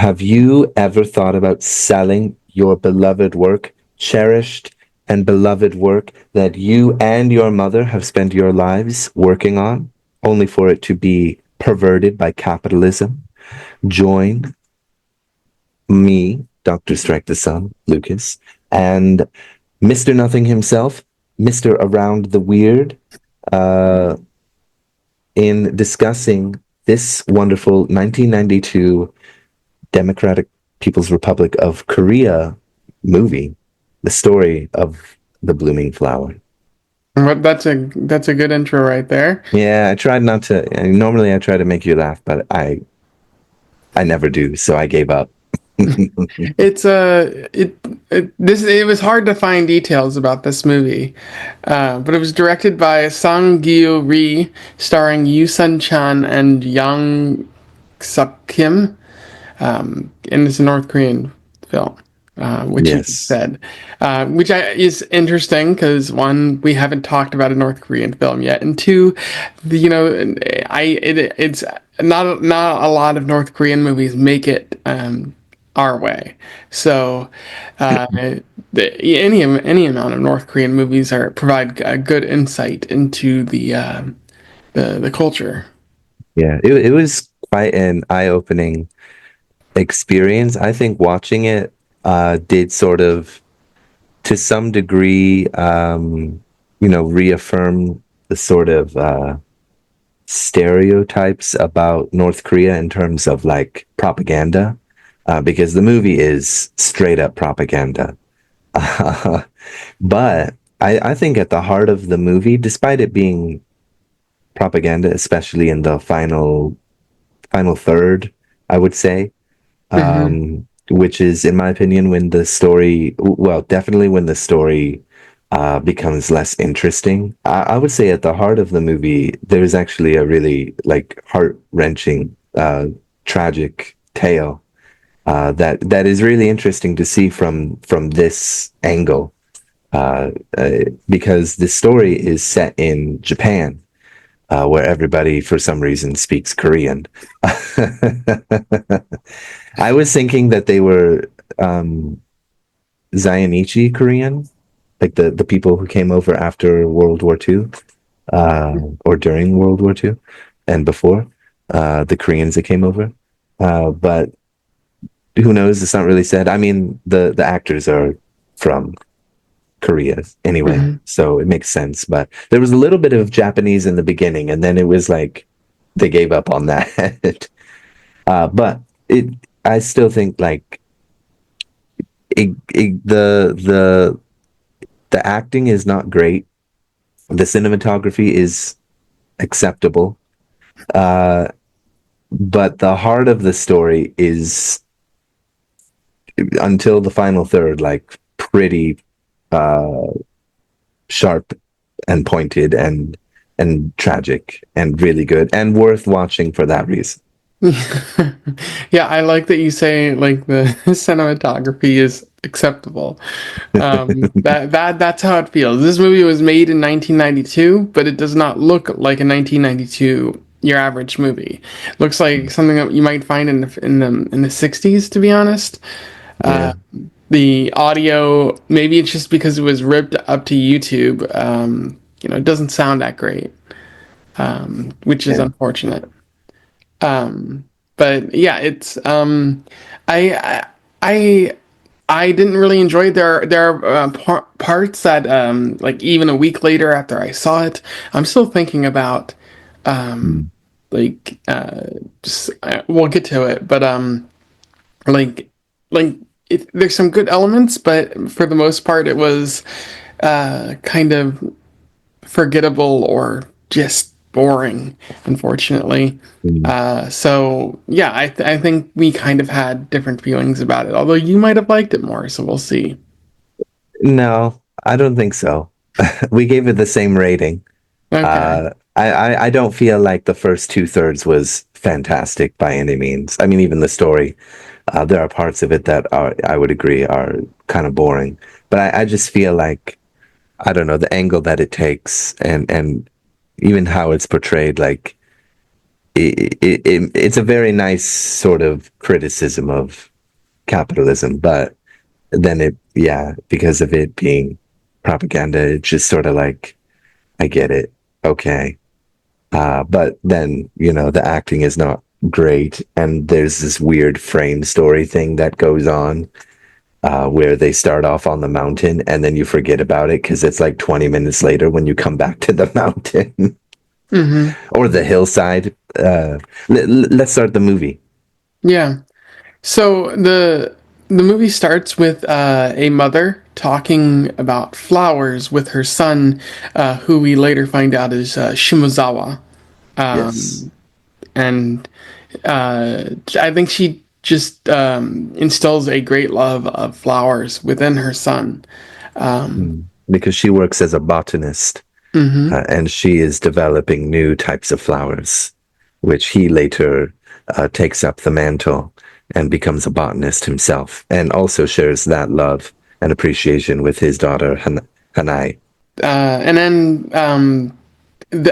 Have you ever thought about selling your beloved work, cherished and beloved work that you and your mother have spent your lives working on, only for it to be perverted by capitalism? Join me, Dr. Strike the Sun, Lucas, and Mr. Nothing himself, Mr. Around the Weird, uh, in discussing this wonderful 1992 Democratic People's Republic of Korea movie, the story of the blooming flower. But that's a good intro right there. Yeah, I tried not to. Normally, I try to make you laugh, but I never do, so I gave up. It's it was hard to find details about this movie, but it was directed by Sang Gyu Ri, starring Yoo Sun Chan and Yang Suk Kim, and it's a North Korean film. Which you Yes. said, is interesting because one, we haven't talked about a North Korean film yet, and two, it's not a lot of North Korean movies make it our way. So, uh, any amount of North Korean movies are provide a good insight into the culture. Yeah, it was quite an eye-opening experience. I think watching it did sort of, to some degree, reaffirm the sort of stereotypes about North Korea in terms of like propaganda, because the movie is straight up propaganda. But I think at the heart of the movie, despite it being propaganda, especially in the final third, I would say, Hmm. which is, in my opinion, when the story, well, definitely when the story becomes less interesting. I would say at the heart of the movie, there's actually a really like heart-wrenching, tragic tale that is really interesting to see from this angle, because the story is set in Japan, where everybody, for some reason, speaks Korean. I was thinking that they were Zainichi Korean, like the people who came over after World War II, or during World War II and before, the Koreans that came over. But who knows? It's not really said. I mean, the actors are from Korea anyway, Hmm. so it makes sense. But there was a little bit of Japanese in the beginning, and then it was like they gave up on that. But it, I still think like the acting is not great. The cinematography is acceptable, uh, but the heart of the story is, until the final third, like pretty uh, sharp and pointed and tragic and really good and worth watching for that reason. Yeah, I like that you say like the cinematography is acceptable. That's how it feels. This movie was made in 1992, but it does not look like a 1992 your average movie. It looks like something that you might find in the 60s, to be honest. Yeah, The audio, maybe it's just because it was ripped up to YouTube. It doesn't sound that great, which is yeah. unfortunate. But yeah, it's I I I didn't really enjoy it. There are parts that like even a week later after I saw it, I'm still thinking about Mm. like just, we'll get to it, but like like there's some good elements, but for the most part, it was kind of forgettable or just boring, unfortunately. Mm. So yeah, I think we kind of had different feelings about it. Although you might have liked it more, so we'll see. No, I don't think so. We gave it the same rating. Okay. I don't feel like the first two-thirds was fantastic by any means. I mean, even the story, there are parts of it that are, I would agree, are kind of boring. But I just feel like, I don't know, the angle that it takes and even how it's portrayed, like it's a very nice sort of criticism of capitalism, but then yeah, because of it being propaganda, it's just sort of like, I get it. Okay. But then, the acting is not great. And there's this weird frame story thing that goes on where they start off on the mountain and then you forget about it because it's like 20 minutes later when you come back to the mountain Hmm. or the hillside. Let's start the movie. Yeah. So the movie starts with a mother talking about flowers with her son, who we later find out is Shimozawa, Yes. and I think she just instills a great love of flowers within her son. Because she works as a botanist Hmm. and she is developing new types of flowers, which he later takes up the mantle and becomes a botanist himself, and also shares that love and appreciation with his daughter Hanai. And then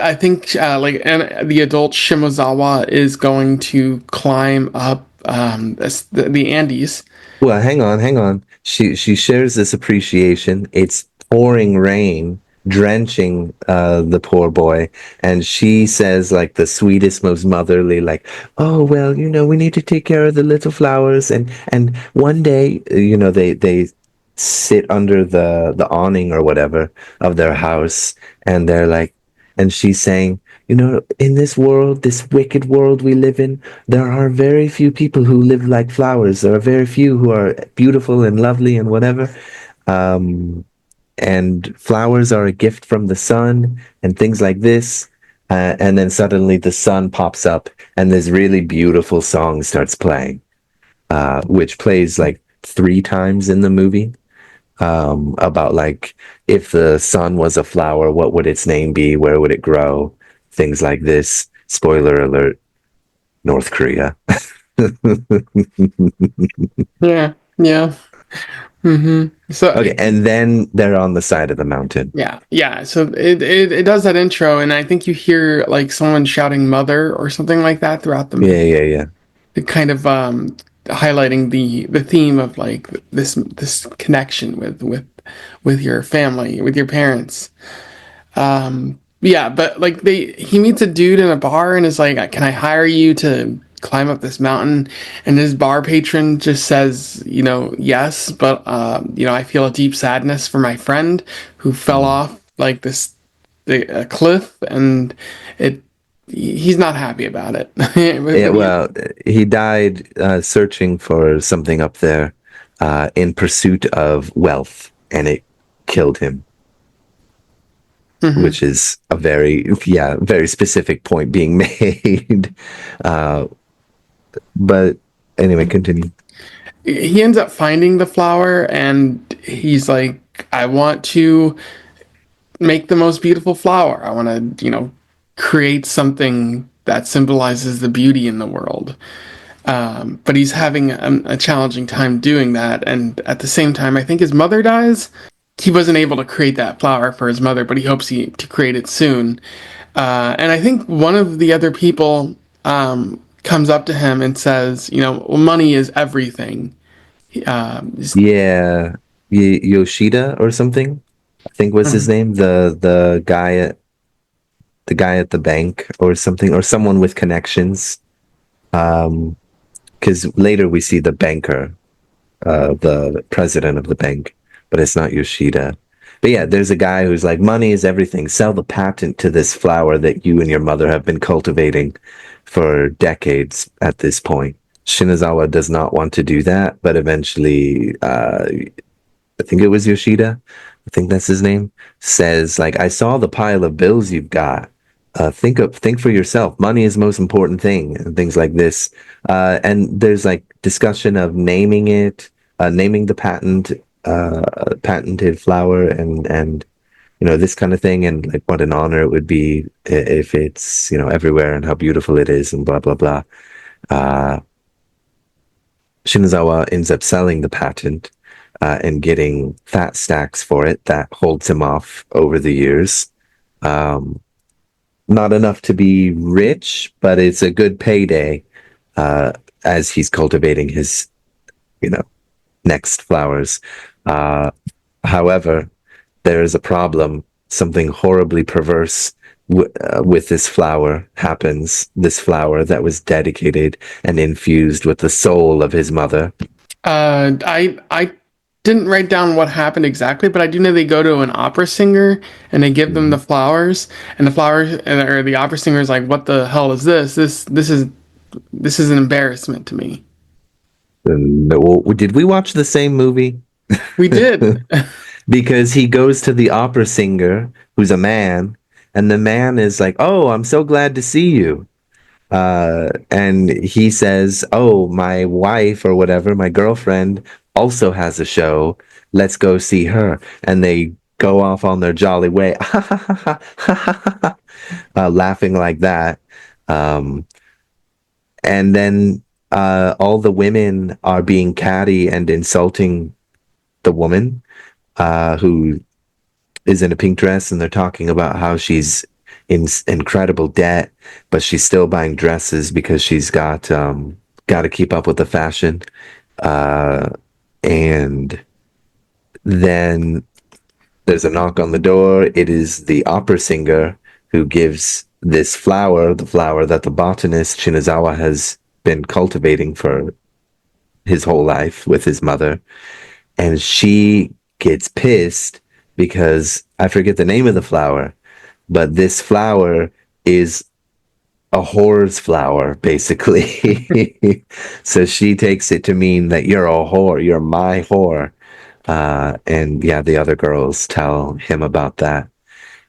I think and the adult Shimozawa is going to climb up the Andes. Well, hang on. She shares this appreciation. It's pouring rain, drenching the poor boy, and she says like the sweetest, most motherly, like, "Oh well, we need to take care of the little flowers, and one day, they sit under the awning or whatever of their house, and they're like, and she's saying, in this world, this wicked world we live in, there are very few people who live like flowers. There are very few who are beautiful and lovely and whatever. Um, and flowers are a gift from the sun and things like this. And then suddenly the sun pops up and this really beautiful song starts playing, which plays like three times in the movie. About like if the sun was a flower, what would its name be? Where would it grow? Things like this. Spoiler alert, North Korea. Yeah, yeah. So Okay, and then they're on the side of the mountain. yeah, yeah. So it does that intro, and I think you hear like someone shouting "mother" or something like that throughout the Yeah, movie, yeah, yeah. kind of highlighting the theme of like this connection with your family, with your parents. Yeah, but like he meets a dude in a bar and is like, "Can I hire you to climb up this mountain?" And his bar patron just says, yes, but I feel a deep sadness for my friend who fell Mm. off like a cliff, and it he's not happy about it. Yeah, But well, he died searching for something up there in pursuit of wealth, and it killed him, mhm. which is a very specific point being made. Uh, but anyway, continue. He ends up finding the flower, and he's like, "I want to make the most beautiful flower. I want to, create something that symbolizes the beauty in the world." But he's having a challenging time doing that. And at the same time, I think his mother dies. He wasn't able to create that flower for his mother, but he hopes to create it soon. And I think one of the other people comes up to him and says, well, money is everything. Yeah, Yoshida or something, I think was his Mhm. name. The guy at the bank or something, or someone with connections. Because later we see the banker, the president of the bank, but it's not Yoshida. But yeah, there's a guy who's like, money is everything. Sell the patent to this flower that you and your mother have been cultivating for decades at this point. Shinazawa does not want to do that, but eventually, I think it was Yoshida, I think that's his name, says like, I saw the pile of bills you've got. Think for yourself. Money is the most important thing, and things like this. And there's like discussion of naming the patented flower, and this kind of thing, and like what an honor it would be if it's everywhere, and how beautiful it is, and blah blah blah. Uh, Shinazawa ends up selling the patent and getting fat stacks for it that holds him off over the years. Um, not enough to be rich, but it's a good payday uh, as he's cultivating his, you know, next flowers. Uh, However, there is a problem. Something horribly perverse with this flower happens. This flower that was dedicated and infused with the soul of his mother. I didn't write down what happened exactly, but I do know they go to an opera singer and they give them the Mhm. flowers, and the flowers or the opera singer is like, "What the hell is this? This is an embarrassment to me." Did we watch the same movie? We did. Because he goes to the opera singer, who's a man, and the man is like, "Oh, I'm so glad to see you." And he says, "Oh, my wife or whatever, my girlfriend also has a show. Let's go see her." And they go off on their jolly way, laughing like that. Um, and then all the women are being catty and insulting the woman who is in a pink dress, and they're talking about how she's in incredible debt, but she's still buying dresses because she's got to keep up with the fashion. Uh, and then there's a knock on the door. It is the opera singer who gives this flower, the flower that the botanist Shinazawa has been cultivating for his whole life with his mother. And she gets pissed because I forget the name of the flower, but this flower is a whore's flower, basically. So she takes it to mean that you're a whore, you're my whore. And yeah, the other girls tell him about that.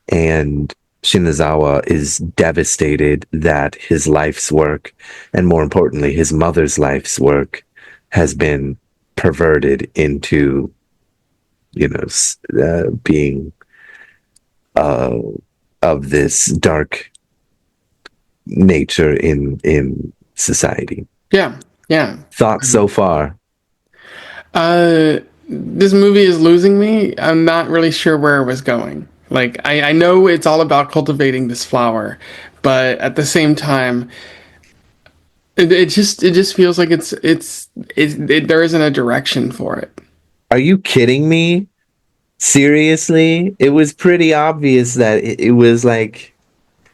And Shinazawa is devastated that his life's work, and more importantly, his mother's life's work, has been perverted into, being uh, of this dark nature in society. Yeah, yeah. Thoughts so far? This movie is losing me. I'm not really sure where it was going. Like, I know it's all about cultivating this flower, but at the same time, it just feels like there isn't a direction for it. Are you kidding me? Seriously? It was pretty obvious that it was like,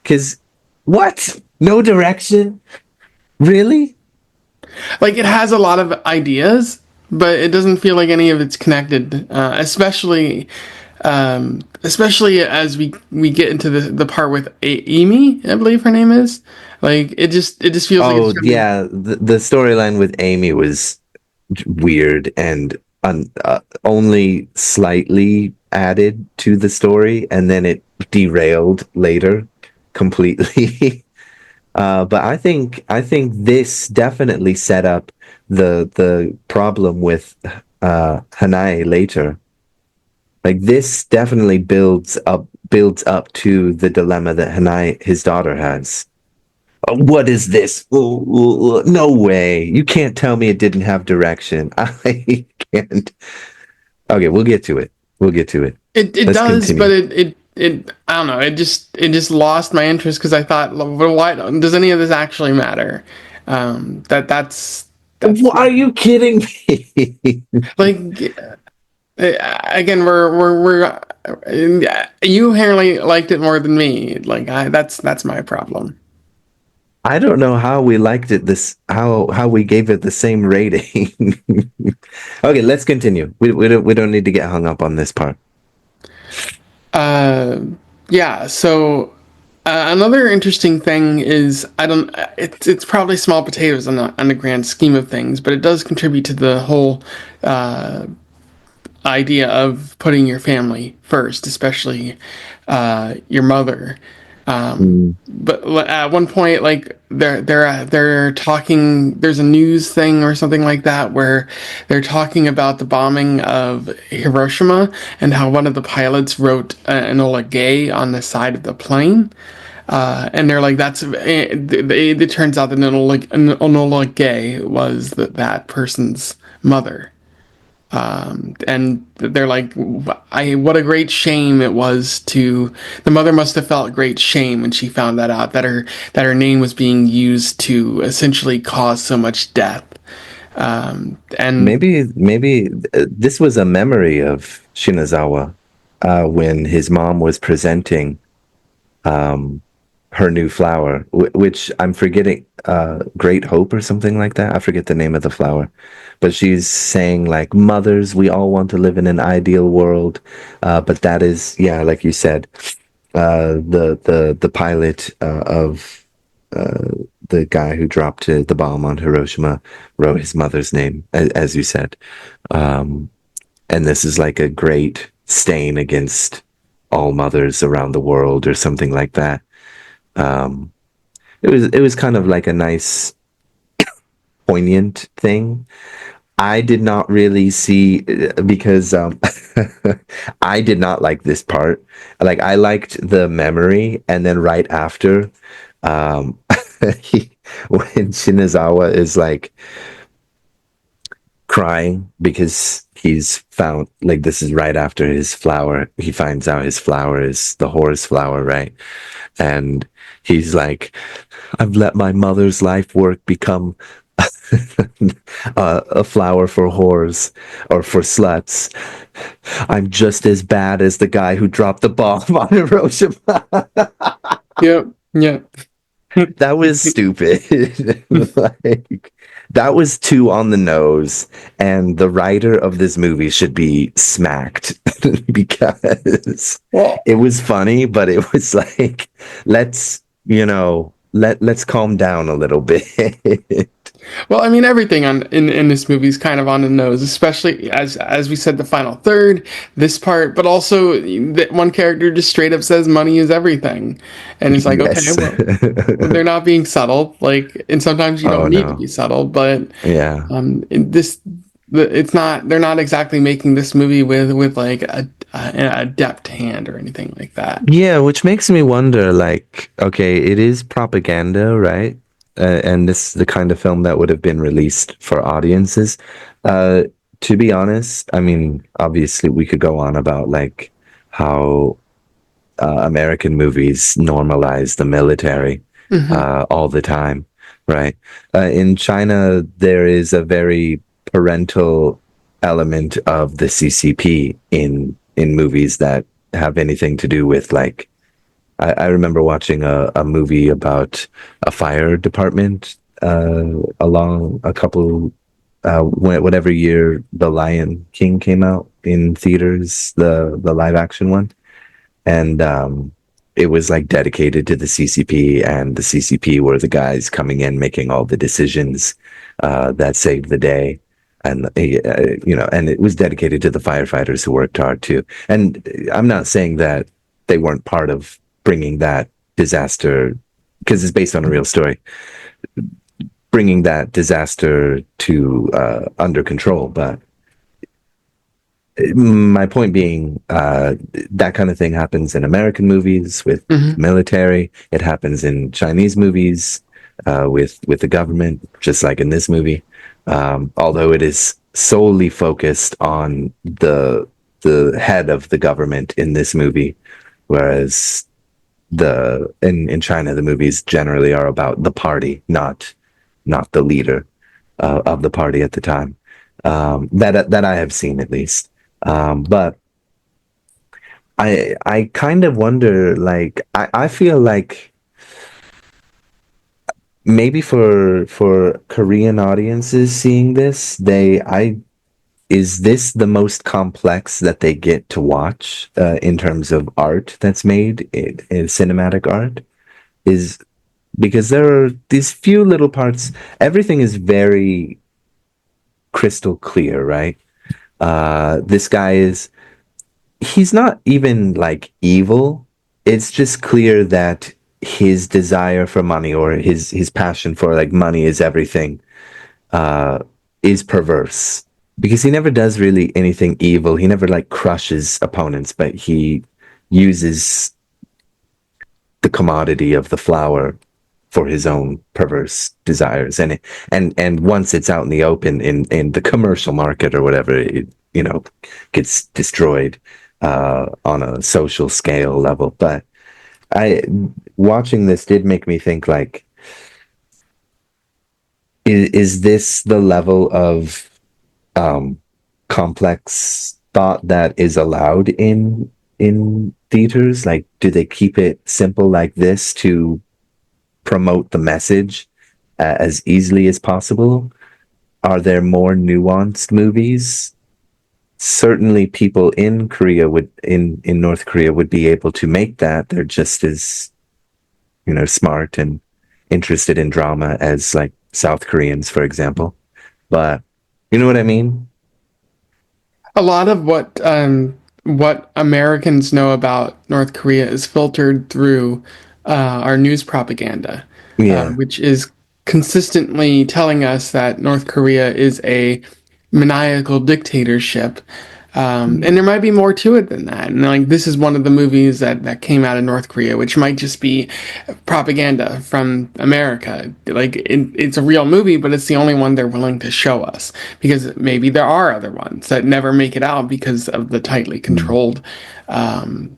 because what? No direction? Really? Like, it has a lot of ideas, but it doesn't feel like any of it's connected. Especially as we get into the part with Amy, I believe her name is. Like, it just feels like it's Oh, trying to. yeah. The storyline with Amy was weird and only slightly added to the story, and then it derailed later completely. But I think this definitely set up the problem with Hanae later. Like this definitely builds up to the dilemma that Hanae, his daughter, has. What is this? Ooh, ooh, ooh. No way. You can't tell me it didn't have direction. I can't. Okay, we'll get to it. We'll get to it. It Let's does, but continue. it I don't know. It just lost my interest because I thought, well, why does any of this actually matter? That's Are you kidding me? like again, you apparently liked it more than me. Like that's my problem. I don't know how we liked it this how we gave it the same rating. Okay, let's continue. We don't need to get hung up on this part. Uh, yeah. So another interesting thing is I don't. It's probably small potatoes on the grand scheme of things, but it does contribute to the whole idea of putting your family first, especially your mother. Mm. But at one point, like they're talking. There's a news thing or something like that where they're talking about the bombing of Hiroshima and how one of the pilots wrote Enola Gay on the side of the plane. And they're like, it turns out that Enola Gay was that person's mother. And they're like, what a great shame it was to, the mother must have felt great shame when she found that out, that her name was being used to essentially cause so much death. And Maybe this was a memory of Shinazawa when his mom was presenting um, her new flower, which I'm forgetting, Great Hope or something like that. I forget the name of the flower, but she's saying like, mothers, we all want to live in an ideal world, but that is, yeah, like you said, the pilot of the guy who dropped the bomb on Hiroshima wrote his mother's name, as you said. Um, and this is like a great stain against all mothers around the world, or something like that. Um, it was kind of like a nice, poignant thing. I did not really see because I did not like this part. Like I liked the memory, and then right after, um, when Shinazawa is like crying because he's found, like, this is right after his flower. He finds out his flower is the horse flower, right? And he's like, I've let my mother's life work become a flower for whores or for sluts. I'm just as bad as the guy who dropped the bomb on Hiroshima. yeah, yeah. That was stupid. Like, that was too on the nose, and the writer of this movie should be smacked because Well, it was funny, but it was like, let's, let's calm down a little bit. Well, I mean, everything in this movie is kind of on the nose, especially as we said, the final third, this part, but also that one character just straight up says money is everything, and it's like, okay, Yes. well, they're not being subtle, like, and sometimes you Oh don't need to be no. subtle, but Yeah. this, it's not, they're not exactly making this movie with like a deft hand or anything like that. Yeah, which makes me wonder, like, okay, it is propaganda, right? And this is the kind of film that would have been released for audiences. Uh, to be honest, I mean, obviously we could go on about like how American movies normalize the military Hmm. all the time, right? In China, there is a very parental element of the CCP in movies that have anything to do with like. I remember watching a movie about a fire department along a couple whatever year The Lion King came out in theaters, the live action one, and it was like dedicated to the CCP, and the CCP were the guys coming in making all the decisions that saved the day, and and it was dedicated to the firefighters who worked hard too. And I'm not saying that they weren't part of bringing that disaster, because it's based on a real story, bringing that disaster to under control, but my point being, that kind of thing happens in American movies with Hmm. military. It happens in Chinese movies with the government, just like in this movie. Although it is solely focused on the head of the government in this movie, whereas in China the movies generally are about the party, not the leader of the party at the time. That I have seen at least. But I kind of wonder, like, I feel like maybe for Korean audiences seeing this, is this the most complex that they get to watch in terms of art that's made in cinematic art? Is because there are these few little parts. Everything is very crystal clear, right? This guy is he's not even like evil. It's just clear that his desire for money, or his passion for like money is everything, uh is perverse, because he never does really anything evil. He never like crushes opponents, but he uses the commodity of the flower for his own perverse desires. And once it's out in the open in the commercial market or whatever, it gets destroyed on a social scale level. But I watching this did make me think, like, is this the level of um, complex thought that is allowed in theaters? Like, do they keep it simple like this to promote the message as easily as possible? Are there more nuanced movies? Certainly, people in Korea would in North Korea would be able to make that. They're just as smart and interested in drama as, like, South Koreans, for example. But you know what I mean? A lot of what Americans know about North Korea is filtered through our news propaganda, Yeah. which is consistently telling us that North Korea is a maniacal dictatorship. And there might be more to it than that. And like this is one of the movies that came out of North Korea, which might just be propaganda from America. Like it's a real movie, but it's the only one they're willing to show us because maybe there are other ones that never make it out because of the tightly Mm. controlled um,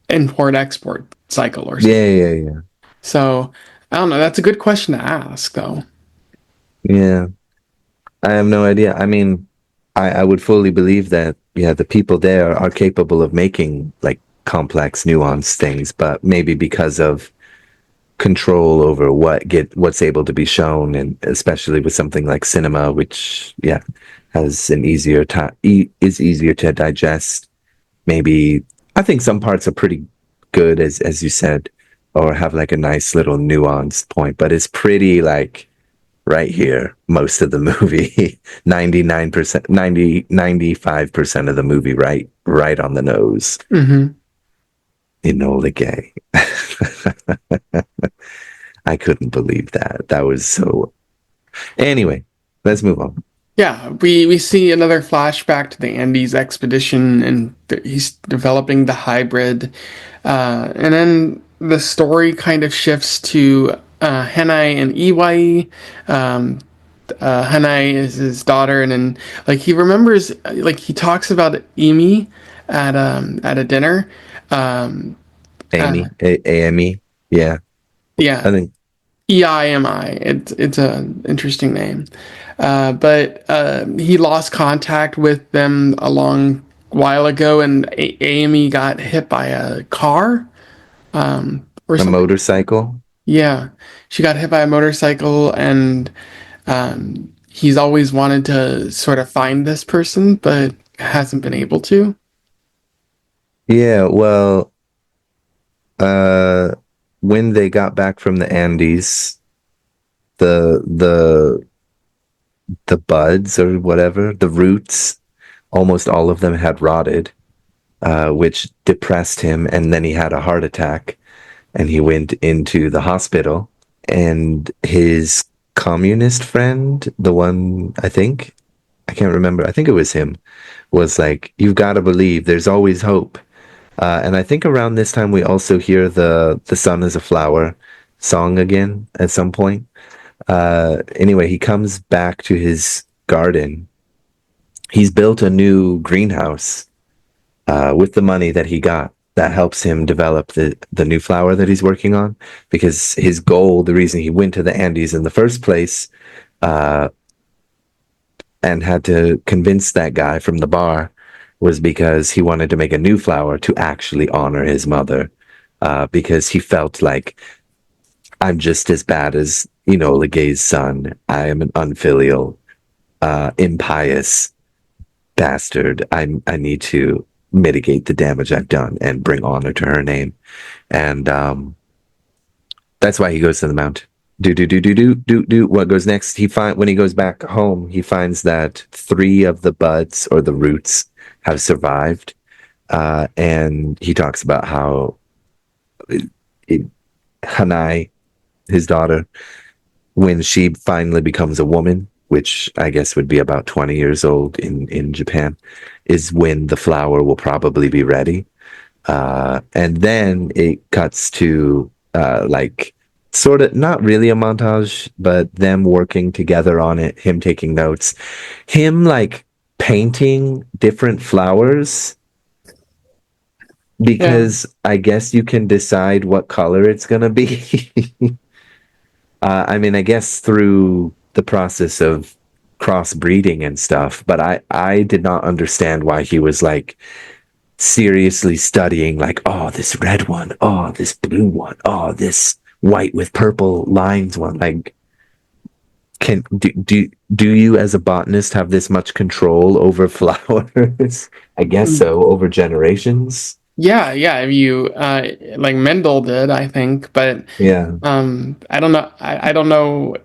import export cycle or Yeah, something. yeah, yeah. So I don't know. That's a good question to ask, though. Yeah. I have no idea. I mean, I would fully believe that, yeah, the people there are capable of making, like, complex, nuanced things, but maybe because of control over what's able to be shown, and especially with something like cinema, which, yeah, has an easier time, is easier to digest. Maybe I think some parts are pretty good, as you said, or have like a nice little nuanced point, but it's pretty, like, right here most of the movie. 99%, 95% of the movie, right on the nose. Hmm. Enola Gay. I couldn't believe that. That was so. Anyway, let's move on. Yeah, we see another flashback to the Andes expedition, and he's developing the hybrid, and then the story kind of shifts to Henai and Iwai. Um, Henai is his daughter, and then like he remembers, like he talks about Imi at a dinner. Um, uh, Amy. Yeah, I yeah, think EIMI. It's a interesting name, but he lost contact with them a long while ago, and Amy got hit by a car or a something. motorcycle. Yeah, she got hit by a motorcycle, and he's always wanted to sort of find this person, but hasn't been able to. Yeah, well, uh, when they got back from the Andes, the the the buds or whatever, the roots, almost all of them had rotted, which depressed him, and then he had a heart attack, and he went into the hospital. And his communist friend, the one, I can't remember, I think it was him, was like, "You've got to believe there's always hope." And I think around this time we also hear the sun is a flower song again at some point. Anyway, he comes back to his garden. He's built a new greenhouse with the money that he got. That helps him develop the new flower that he's working on, because his goal, the reason he went to the Andes in the first place, uh, and had to convince that guy from the bar, was because he wanted to make a new flower to actually honor his mother, because he felt like, I'm just as bad as Legay's son. I am an unfilial, impious bastard. I need to mitigate the damage I've done and bring honor to her name. And that's why he goes to the mountain. Do. What goes next? When he goes back home, he finds that three of the buds or the roots have survived. And he talks about how it, Hanai, his daughter, when she finally becomes a woman, which I guess would be about 20 years old in Japan, is when the flower will probably be ready. And then it cuts to like sort of not really a montage, but them working together on it, him taking notes, him like painting different flowers Yeah. because I guess you can decide what color it's gonna be. I mean, I guess through the process of crossbreeding and stuff, but I did not understand why he was like seriously studying like, oh, this red one, oh, this blue one, oh, this white with purple lines one. Like, can do you as a botanist have this much control over flowers? I guess so, over generations. Yeah, yeah. If you like Mendel did, I think, but Yeah. I don't know. I don't know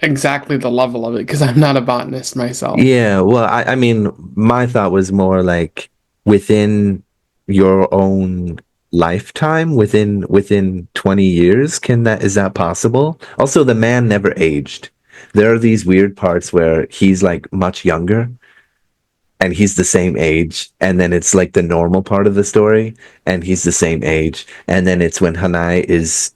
exactly the level of it because I'm not a botanist myself. Yeah, well, I mean, my thought was more like within your own lifetime, within 20 years, can that is that possible? Also, the man never aged. There are these weird parts where he's like much younger and he's the same age, and then it's like the normal part of the story, and he's the same age, and then it's when Hanai is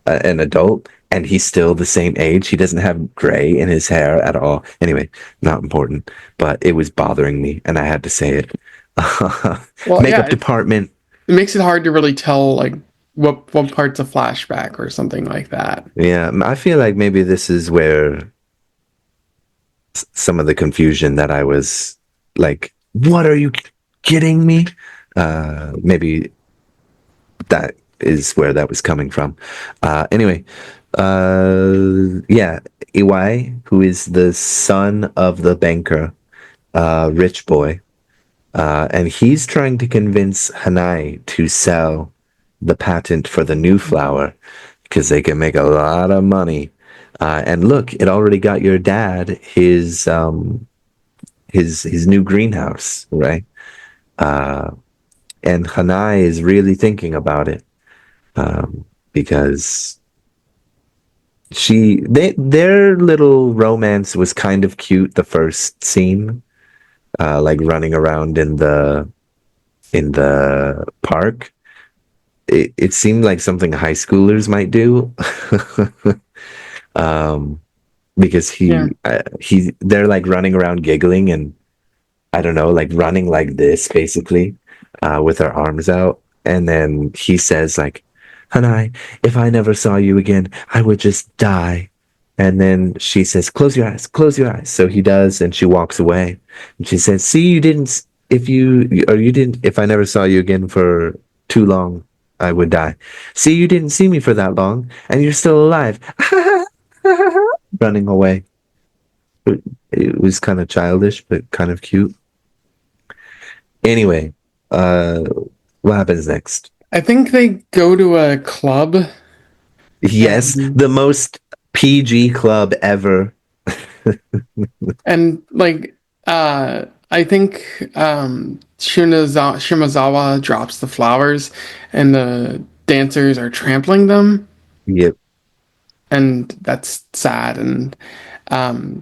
an adult and he's still the same age. He doesn't have gray in his hair at all. Anyway, not important, but it was bothering me and I had to say it. Well, yeah, Makeup department. it makes it hard to really tell like what part's a flashback or something like that. Yeah, I feel like maybe this is where some of the confusion that I was like, what are you kidding me? Maybe that is where that was coming from. Anyway, yeah, Iwai, who is the son of the banker, rich boy, and he's trying to convince Hanai to sell the patent for the new flower because they can make a lot of money. And look, it already got your dad his new greenhouse, right? Uh, and Hanai is really thinking about it because their little romance was kind of cute. The first scene, like running around in the park. It seemed like something high schoolers might do. um, because Yeah. they're like running around giggling and I don't know, like running like this basically, with their arms out. And then he says like, Hanai, if I never saw you again, I would just die. And then she says, close your eyes, close your eyes. So he does, and she walks away. And she says, see, you didn't, if you, or you didn't, if I never saw you again for too long, I would die. See, you didn't see me for that long, and you're still alive. Running away. It was kind of childish, but kind of cute. Anyway, uh, what happens next? I think they go to a club Yes, and the most PG club ever. like I think Shimazawa drops the flowers and the dancers are trampling them Yep. and that's sad and um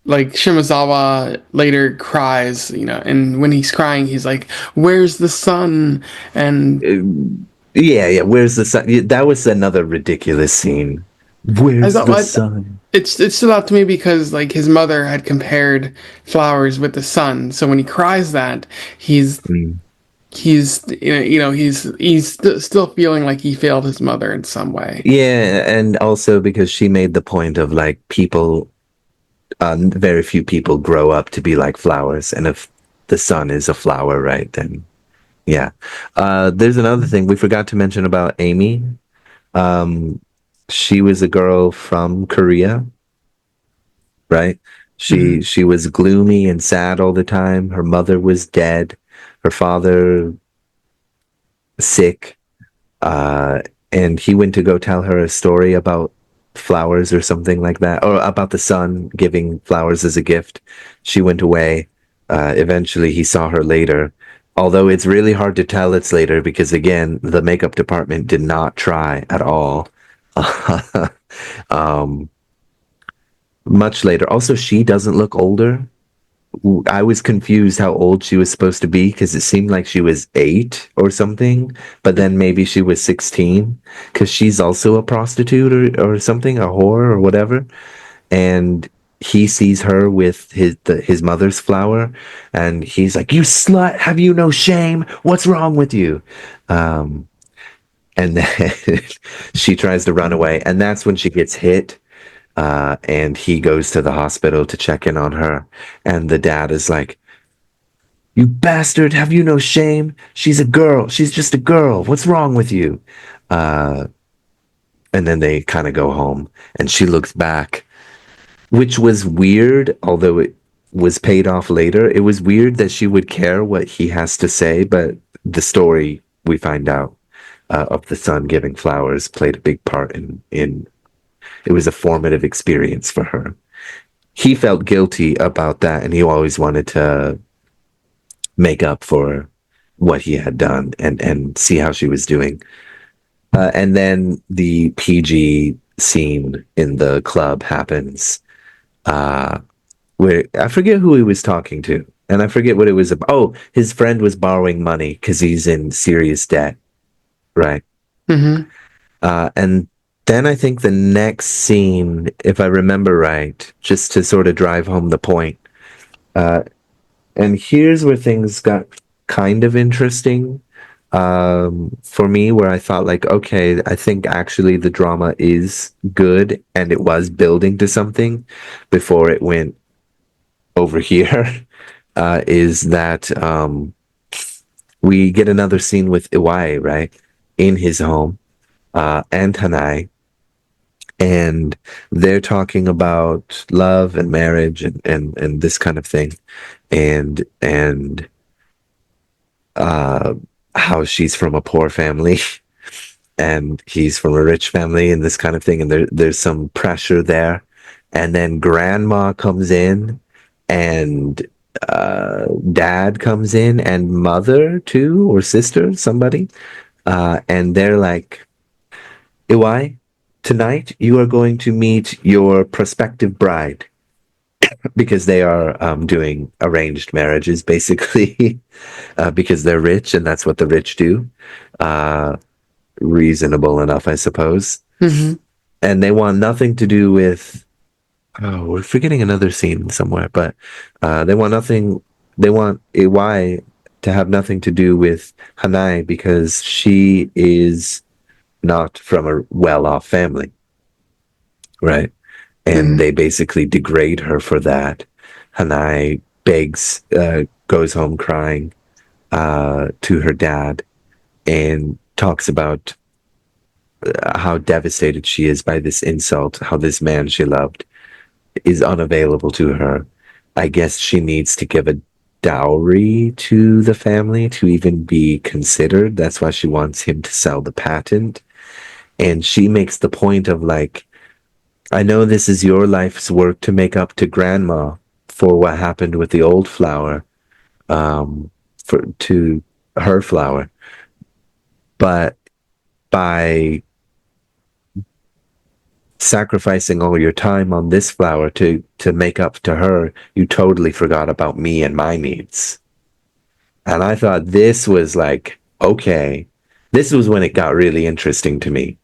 like Shimazawa later cries, and when he's crying he's like, "Where's the sun?" And Yeah, yeah. Where's the sun? Yeah, that was another ridiculous scene. I Where's thought the what sun? it stood out to me because like his mother had compared flowers with the sun. So when he cries that, he's Mm. he's he's still feeling like he failed his mother in some way. Yeah, and also because she made the point of like people, very few people grow up to be like flowers, and if the sun is a flower, right, then yeah. There's another thing we forgot to mention about Amy. Um, she was a girl from Korea, right? She Hmm. she was gloomy and sad all the time. Her mother was dead, her father sick, uh, and he went to go tell her a story about flowers or something like that, or about the sun giving flowers as a gift. She went away. Eventually, he saw her later. Although it's really hard to tell it's later because again, the makeup department did not try at all. um, Much later. Also, she doesn't look older. I was confused how old she was supposed to be because it seemed like she was 8 or something, but then maybe she was 16 because she's also a prostitute or something, a whore or whatever. And he sees her with his mother's flower, and he's like, "You slut! Have you no shame? What's wrong with you?" Um, and then she tries to run away, and that's when she gets hit. And he goes to the hospital to check in on her, and the dad is like, "You bastard! Have you no shame? She's a girl. She's just a girl. What's wrong with you?" Uh, and then they kind of go home, and she looks back, which was weird, although it was paid off later. It was weird that she would care what he has to say, but the story we find out of the son giving flowers played a big part in it was a formative experience for her. He felt guilty about that, and he always wanted to make up for what he had done and see how she was doing. And then the PG scene in the club happens, uh, where I forget who he was talking to, and I forget what it was about. Oh, his friend was borrowing money because he's in serious debt, right? Mm-hmm. And then I think the next scene, if I remember right, just to sort of drive home the point, uh, and here's where things got kind of interesting for me, where I thought, like, okay, I think actually the drama is good and it was building to something before it went over here. Is that we get another scene with Iwai, right, in his home, and Hanai, and they're talking about love and marriage and this kind of thing, and uh, how she's from a poor family and he's from a rich family and this kind of thing, and there's some pressure there, and then grandma comes in, and dad comes in, and mother too, or sister, somebody, and they're like, Iwai, tonight you are going to meet your prospective bride, because they are doing arranged marriages, basically, because they're rich and that's what the rich do. Uh, Reasonable enough, I suppose. Mm-hmm. And they want nothing to do with. Oh, we're forgetting another scene somewhere, but they want nothing. They want Iwai to have nothing to do with Hanai because she is not from a well-off family, right? And Mm-hmm. they basically degrade her for that. Hanai begs, goes home crying to her dad, and talks about how devastated she is by this insult, how this man she loved is unavailable to her. I guess she needs to give a dowry to the family to even be considered. That's why she wants him to sell the patent. And she makes the point of, like, I know this is your life's work to make up to grandma for what happened with the old flower, for to her flower, but by sacrificing all your time on this flower to make up to her, you totally forgot about me and my needs. And I thought this was like, okay, this was when it got really interesting to me,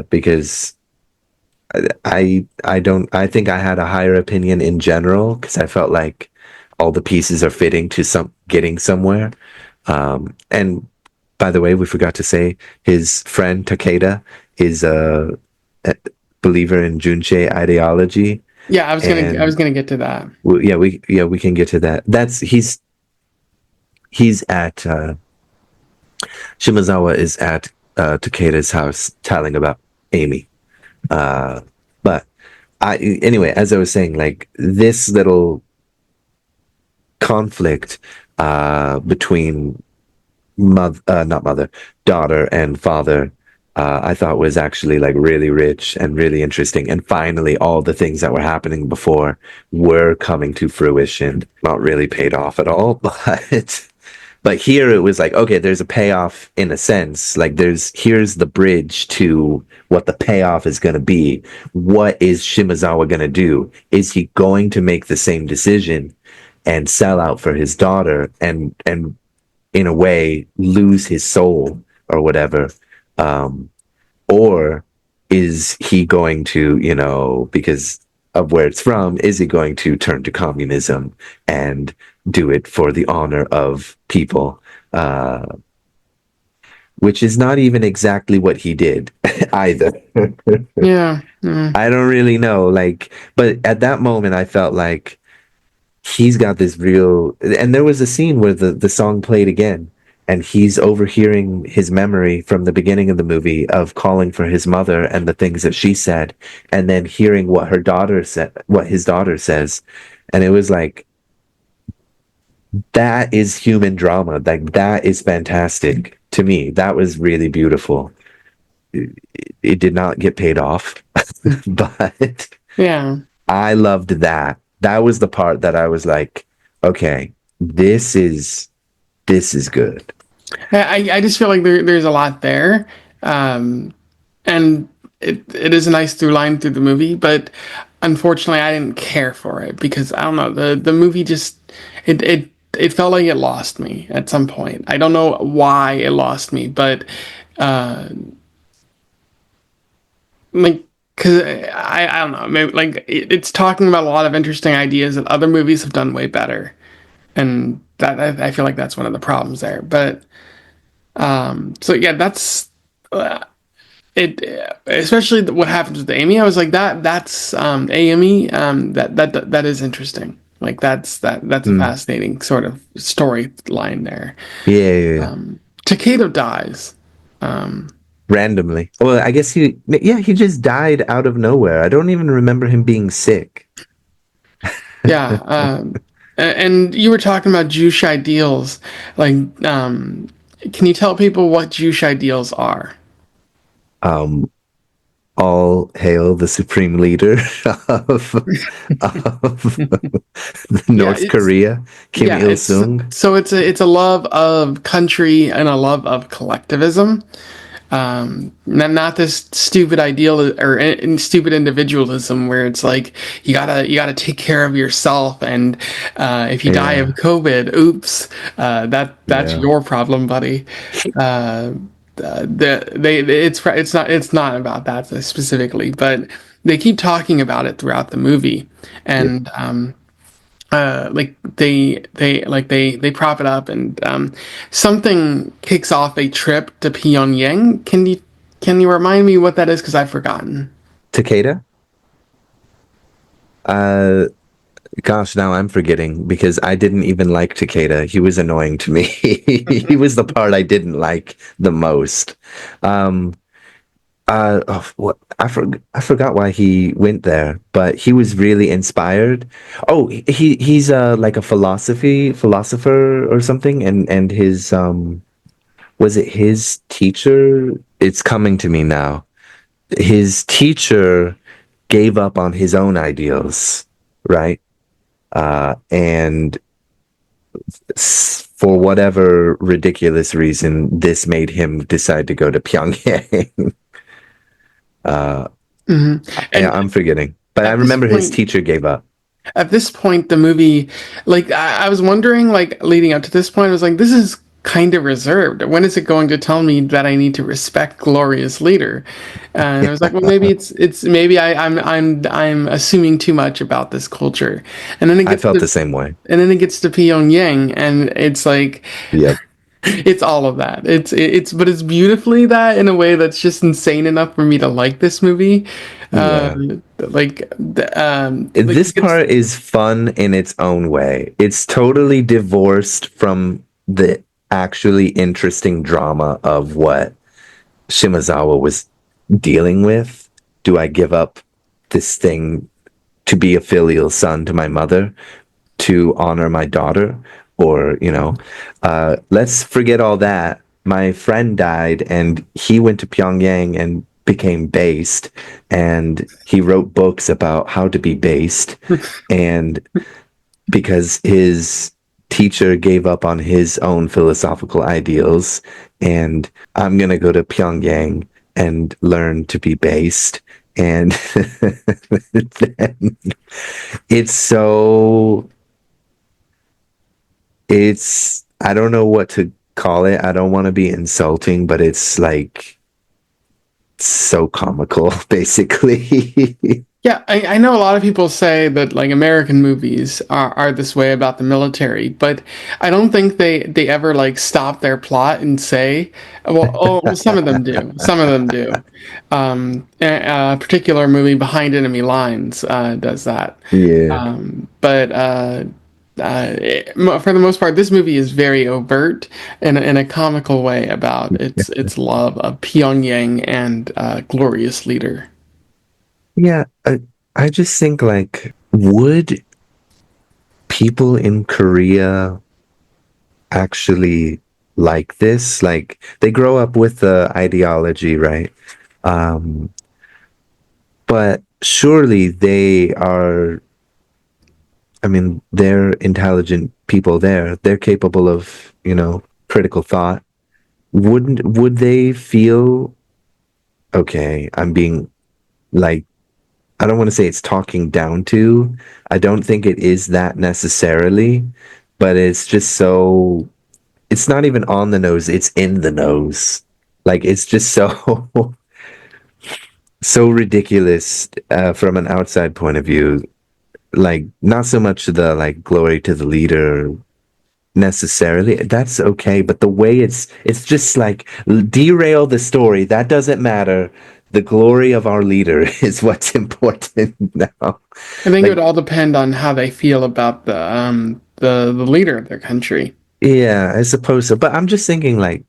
because I think I had a higher opinion in general because I felt like all the pieces are fitting to some getting somewhere. And by the way, we forgot to say his friend Takeda is a believer in Junsei ideology, Yeah, I was and gonna get to that. yeah, we can get to that. That's he's at Shimazawa is at Takeda's house telling about Amy. But I anyway, as I was saying, like this little conflict between not mother, daughter, and father, I thought was actually like really rich and really interesting. And finally, all the things that were happening before were coming to fruition. Not really paid off at all, but here it was like, okay, there's a payoff in a sense. Like here's the bridge to what the payoff is going to be. What is Shimazawa going to do? Is he going to make the same decision? and sell out for his daughter and in a way lose his soul or whatever, um, or is he going to, because of where it's from, is he going to turn to communism and do it for the honor of people? Which is not even exactly what he did either. Yeah. Mm. I don't really know. Like, but at that moment, I felt like he's got this real. And there was a scene where the song played again, and he's overhearing his memory from the beginning of the movie of calling for his mother and the things that she said, and then hearing what her daughter said, what his daughter says. And it was like, that is human drama. Like, that is fantastic to me. That was really beautiful. It did not get paid off, but Yeah. I loved that. That was the part that I was like, okay, this is good. I just feel like there's a lot there. Um, and it is a nice through line through the movie, but unfortunately I didn't care for it because I don't know, the movie just it felt like it lost me at some point. I don't know why it lost me, but uh like because I don't know, maybe like it's talking about a lot of interesting ideas that other movies have done way better, and that I feel like that's one of the problems there. But so yeah, that's it, especially what happens with Amy. I was like, that's Amy. That is interesting. Like that's a Mm. fascinating sort of storyline there. Yeah, yeah, yeah. Takeda dies. Um, Randomly. Well, I guess he just died out of nowhere. I don't even remember him being sick. yeah. And you were talking about Jewish ideals. Like, can you tell people what Jewish ideals are? Um, all hail the supreme leader of Yeah, North Korea, Kim Il it's Sung. so it's a love of country and a love of collectivism. Not this stupid ideal or stupid individualism where it's like you gotta take care of yourself, and if you die of Yeah, COVID, oops, that's yeah, your problem, buddy. Uh, it's not about that specifically, but they keep talking about it throughout the movie, yeah. and like they prop it up, and something kicks off a trip to Pyongyang. Can you remind me what that is? Because I've forgotten. Takeda. Uh, Gosh, now I'm forgetting because I didn't even like Takeda. He was annoying to me. He was the part I didn't like the most. Um, what I forgot why he went there, but he was really inspired. Oh, he's like a philosopher or something, and his was it his teacher? It's coming to me now. His teacher gave up on his own ideals, right? And for whatever ridiculous reason, this made him decide to go to Pyongyang. Hmm. And I'm forgetting, but I at this remember his point, teacher gave up. at this point, the movie, like I was wondering, like leading up to this point, I was like, this is kind of reserved. When is it going to tell me that I need to respect glorious leader? And I was like, well, maybe it's maybe I'm assuming too much about this culture. And then it I gets felt to the same way. and then it gets to Pyongyang, and it's like Yep. it's all of that. But it's beautifully that in a way that's just insane enough for me to like this movie. Yeah. Like This it gets. part is fun in its own way. It's totally divorced from the actually interesting drama of what Shimazawa was dealing with. Do I give up this thing to be a filial son to my mother to honor my daughter? Or, let's forget all that. My friend died and he went to Pyongyang and became based, and he wrote books about how to be based. And because his teacher gave up on his own philosophical ideals, and I'm going to go to Pyongyang and learn to be based. And then it's so It's, I don't know what to call it. I don't want to be insulting, but it's like so comical, basically. Yeah, I know a lot of people say that like American movies are this way about the military, but I don't think they ever like stop their plot and say, well, some of them do, some of them do. A particular movie, Behind Enemy Lines, does that. Yeah. But for the most part, this movie is very overt in a comical way about its love of Pyongyang and glorious leader. Yeah, I just think like, would people in Korea actually like this? Like, they grow up with the ideology, right? Um, but surely they are, I mean, they're intelligent people there. They're capable of, critical thought. Would they feel, okay, I'm being like, I don't want to say it's talking down to. I don't think it is that necessarily, but it's just so, it's not even on the nose, it's in the nose. Like, it's just so so ridiculous, from an outside point of view. Like, not so much the like glory to the leader necessarily. That's okay, but the way it's just like, derail the story. That doesn't matter. The glory of our leader is what's important now. I think it Like, would all depend on how they feel about the leader of their country. yeah, I suppose so. But I'm just thinking, like,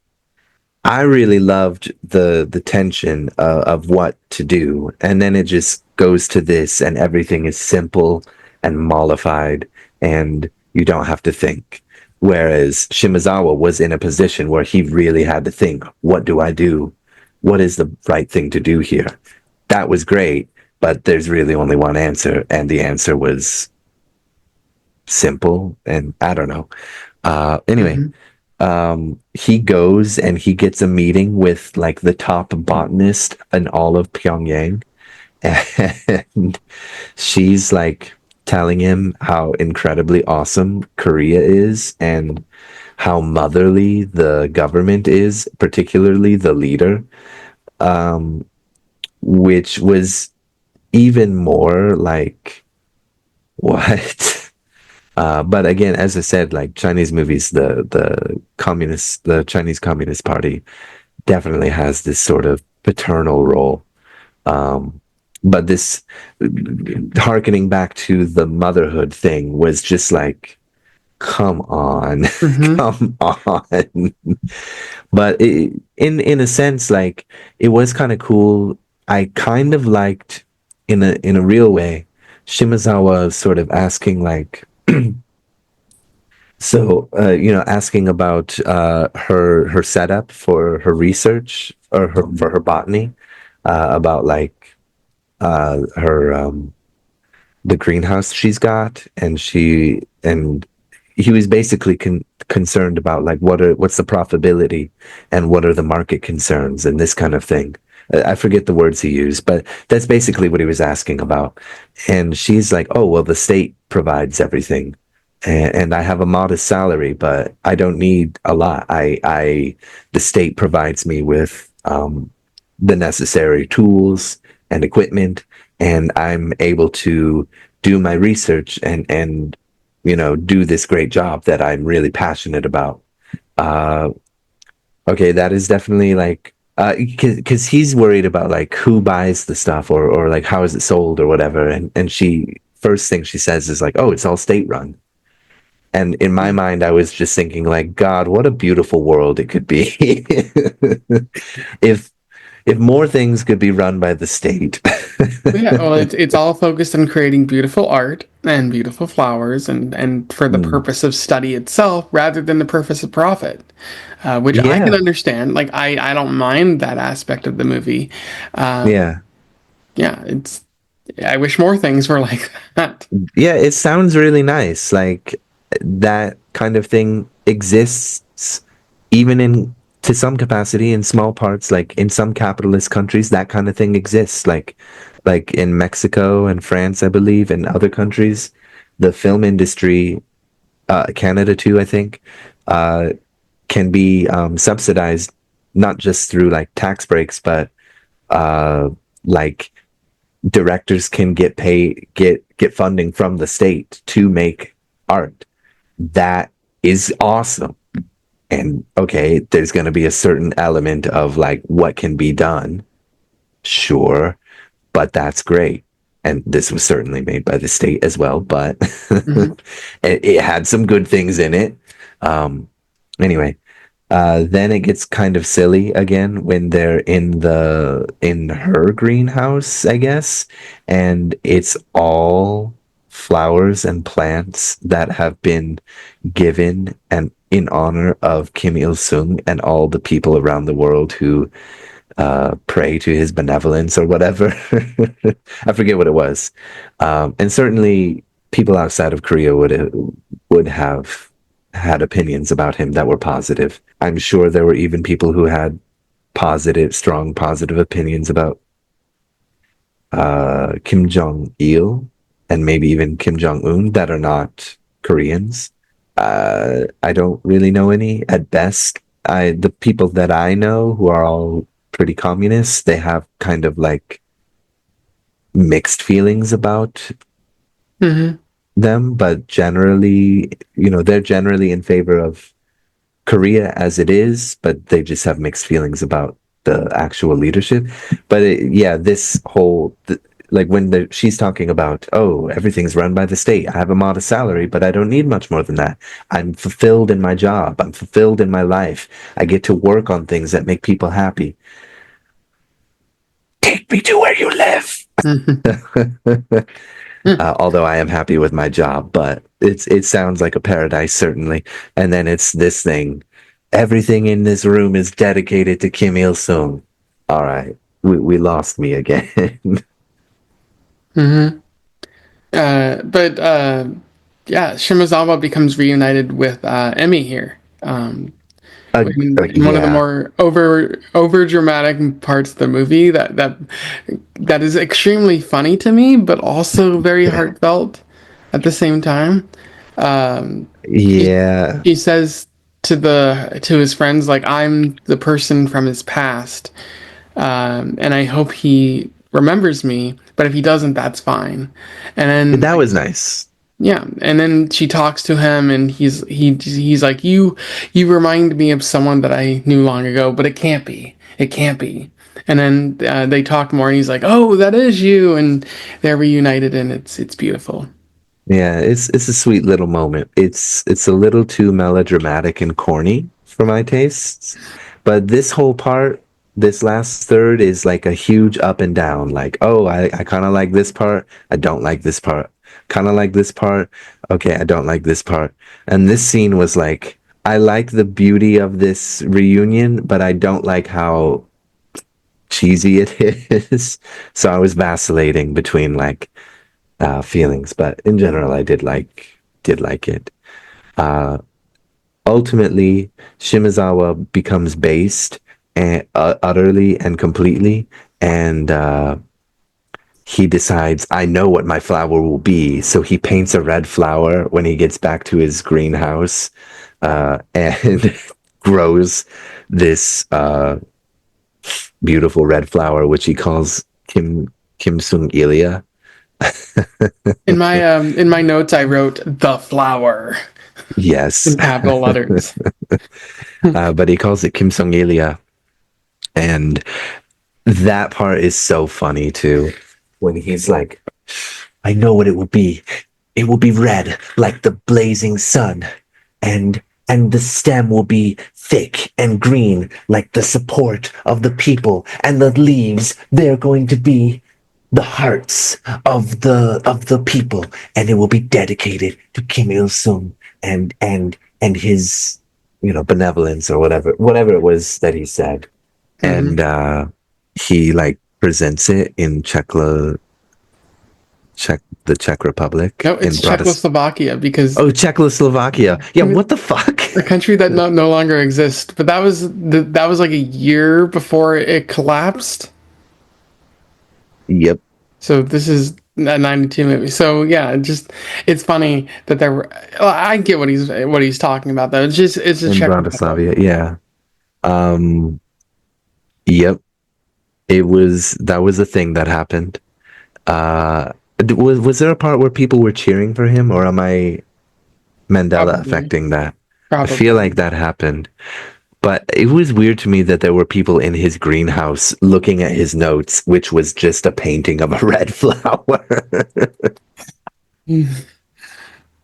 I really loved the tension, of what to do, and then it just goes to this, and everything is simple and mollified, and you don't have to think. Whereas Shimazawa was in a position where he really had to think, what do I do? What is the right thing to do here? That was great, but there's really only one answer, and the answer was simple, and I don't know. Anyway, Hmm. he goes and he gets a meeting with like the top botanist in all of Pyongyang, and she's like telling him how incredibly awesome Korea is and how motherly the government is, particularly the leader, um, which was even more like, what? But again, as I said, like, Chinese movies, the Chinese Communist Party definitely has this sort of paternal role. Um, but this, harkening back to the motherhood thing, was just like, come on, Hmm. come on. But in a sense, like, it was kind of cool. I kind of liked, in a real way, Shimazawa sort of asking like. So, asking about, her setup for her research, or for her botany, about like, her the greenhouse she's got, and he was basically concerned about like, what's the profitability, and what are the market concerns, and this kind of thing. I forget the words he used, but that's basically what he was asking about. And she's like, "Oh, well, the state provides everything, and I have a modest salary, but I don't need a lot. The state provides me with, the necessary tools and equipment, and I'm able to do my research, and do this great job that I'm really passionate about." Uh, okay, that is definitely like, because he's worried about like who buys the stuff, or like how is it sold or whatever, and she first thing she says is like, "Oh, it's all state run." And in my mind, I was just thinking like, God, what a beautiful world it could be if if more things could be run by the state. Yeah, well, it's all focused on creating beautiful art and beautiful flowers, and for the Hmm. purpose of study itself rather than the purpose of profit, which I can Yeah, understand. Like I don't mind that aspect of the movie. Um, yeah. yeah, it's I wish more things were like that. Yeah, it sounds really nice. Like, that kind of thing exists, even in, to some capacity, in small parts, like in some capitalist countries, that kind of thing exists. Like in Mexico and France, I believe, and other countries, the film industry, Canada too, I think, uh, can be subsidized not just through like tax breaks, but uh, like directors can get funding from the state to make art. That is awesome. And okay, there's going to be a certain element of like what can be done, sure, but that's great. And this was certainly made by the state as well, but Hmm. it had some good things in it. Um, anyway, then it gets kind of silly again when they're in her greenhouse, I guess, and it's all flowers and plants that have been given and in honor of Kim Il Sung and all the people around the world who pray to his benevolence or whatever. I forget what it was, and certainly people outside of Korea would have had opinions about him that were positive. I'm sure there were even people who had strong positive opinions about Kim Jong Il and maybe even Kim Jong Un that are not Koreans. I don't really know any. At best, the people that I know who are all pretty communist, they have kind of like mixed feelings about Hmm. them, but generally, they're generally in favor of Korea as it is, but they just have mixed feelings about the actual leadership. But yeah, like when she's talking about, oh, everything's run by the state. I have a modest salary, but I don't need much more than that. I'm fulfilled in my job. I'm fulfilled in my life. I get to work on things that make people happy. Take me to where you live. Hmm. Although I am happy with my job, but it sounds like a paradise certainly. And then it's this thing. Everything in this room is dedicated to Kim Il Sung. All right, we lost me again. Hmm. But yeah, Shimizawa becomes reunited with Emmy here. In one of the Yeah, more over dramatic parts of the movie that is extremely funny to me, but also very heartfelt at the same time. Um, he, yeah. he says to his friends like, "I'm the person from his past, and I hope he remembers me. But if he doesn't, that's fine." And then That like, was nice. yeah, and then she talks to him, and he's like, you remind me of someone that I knew long ago, but it can't be. And then they talk more, and he's like, oh, that is you, and they're reunited, and it's beautiful. Yeah, it's a sweet little moment. It's a little too melodramatic and corny for my tastes. But this whole part, this last third is like a huge up and down. Like, oh, I kind of like this part. I don't like this part. Kind of like this part. Okay, I don't like this part. And this scene was like, I like the beauty of this reunion, but I don't like how cheesy it is. So I was vacillating between like feelings, but in general, I did like it. Uh, Ultimately, Shimizawa becomes based and utterly and completely, and he decides, I know what my flower will be. So he paints a red flower when he gets back to his greenhouse, and grows this beautiful red flower, which he calls Kim Sung Ilya. In my notes, I wrote the flower Yes. in capital letters. But he calls it Kim Sung Ilya. And that part is so funny too. When he's like, I know what it will be. It will be red like the blazing sun. And the stem will be thick and green like the support of the people. And the leaves, they're going to be the hearts of the people. And it will be dedicated to Kim Il Sung and his benevolence or whatever it was that he said. Hmm. And he like presents it in the Czech Republic No, in it's Bratis. Czechoslovakia because Oh, Czechoslovakia. Yeah, what the fuck? a country that no longer exists. But that was like a year before it collapsed. Yep. So this is a 92 movie. So yeah, it's funny that there were, well, I get what he's talking about though. It's just In Czechoslovakia. Bratislava, yeah. Um, yep. It was that was a thing that happened. Was there a part where people were cheering for him, or am I Mandela Probably. affecting that? I feel Probably. like that happened. But it was weird to me that there were people in his greenhouse looking at his notes, which was just a painting of a red flower. Mm.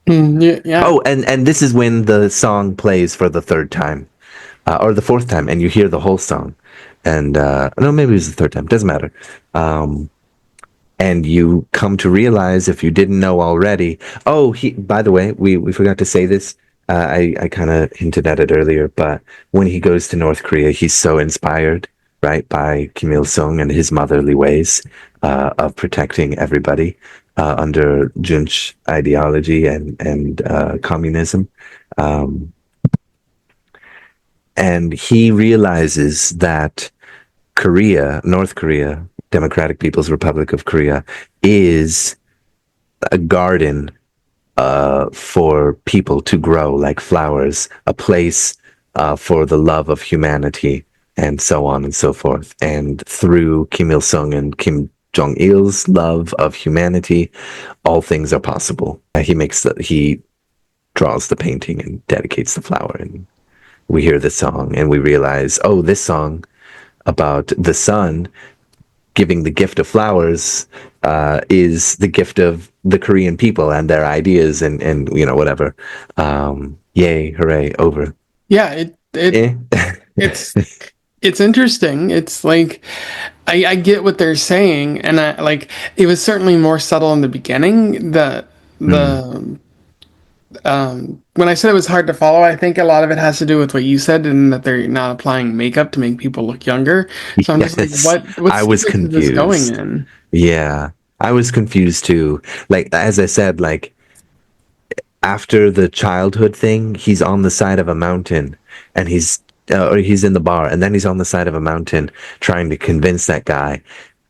Mm, yeah, yeah. Oh, and this is when the song plays for the third time, or the fourth time, and you hear the whole song. And no, maybe it was the third time. Doesn't matter. Um, and you come to realize, if you didn't know already, oh, he, by the way, we forgot to say this. I kind of hinted at it earlier, but when he goes to North Korea, he's so inspired, right, by Kim Il Sung and his motherly ways of protecting everybody under Junch ideology and communism. Um, and he realizes that Korea, North Korea, Democratic People's Republic of Korea, is a garden for people to grow like flowers, a place for the love of humanity, and so on and so forth. And through Kim Il sung and Kim Jong il's love of humanity, all things are possible. He draws the painting and dedicates the flower, and we hear the song and we realize, oh, this song about the sun giving the gift of flowers is the gift of the Korean people and their ideas and whatever. Yay, hooray, over. Yeah, Eh? it's it's interesting. It's like I get what they're saying, and I like it was certainly more subtle in the beginning. Mm. The when I said it was hard to follow, I think a lot of it has to do with what you said, and that they're not applying makeup to make people look younger. So I'm just like, Yes, what I was sequence is this going confused. in? Yeah, I was confused too. Like as I said, like after the childhood thing, he's on the side of a mountain and or he's in the bar and then he's on the side of a mountain trying to convince that guy,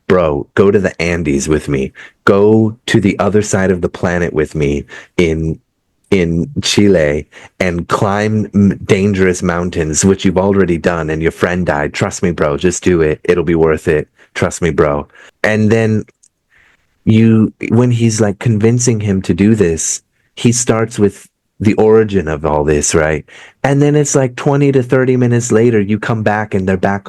bro, go to the Andes with me. Go to the other side of the planet with me in Chile and climb dangerous mountains, which you've already done and your friend died. Trust me, bro, just do it. It'll be worth it. Trust me, bro. And then when he's like convincing him to do this, he starts with the origin of all this, right? And then it's like 20 to 30 minutes later, you come back and they're back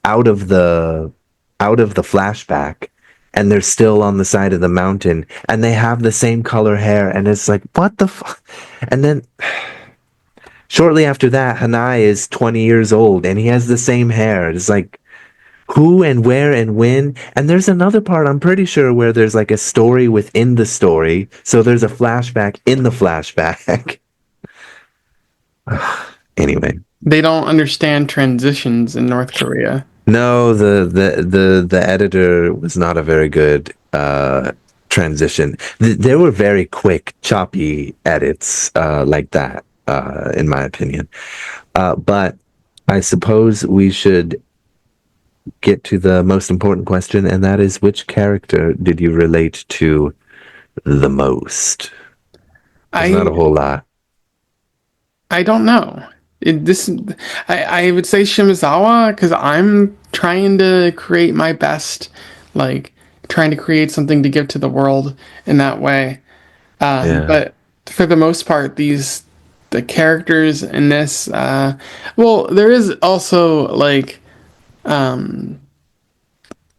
out of the out of the flashback and they're still on the side of the mountain and they have the same color hair and it's like what the fuck. And then shortly after that, Hanai is 20 years old and he has the same hair. It's like who and where and when. And there's another part, I'm pretty sure, where there's like a story within the story. So there's a flashback in the flashback. Anyway, They don't understand transitions in North Korea. no, the editor was not a very good transition. There were very quick, choppy edits like that, in my opinion. But I suppose we should get to the most important question, and that is which character did you relate to the most? There's not a I whole lot. I don't know. This I would say Shimizawa because I'm trying to create my best, like trying to create something to give to the world in that way. Yeah. But for the most part, the characters in this, well, there is also like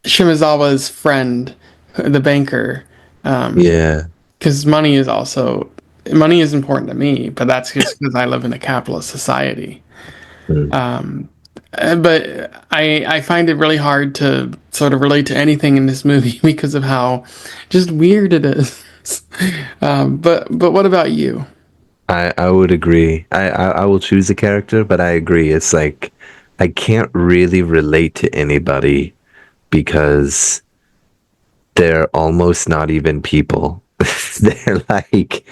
Shimizawa's friend, the banker, Yeah. because money is important to me, but that's just because I live in a capitalist society. Mm. But I find it really hard to sort of relate to anything in this movie because of how just weird it is. But what about you? I would agree. I will choose a character, but I agree. It's like I can't really relate to anybody because they're almost not even people. They're like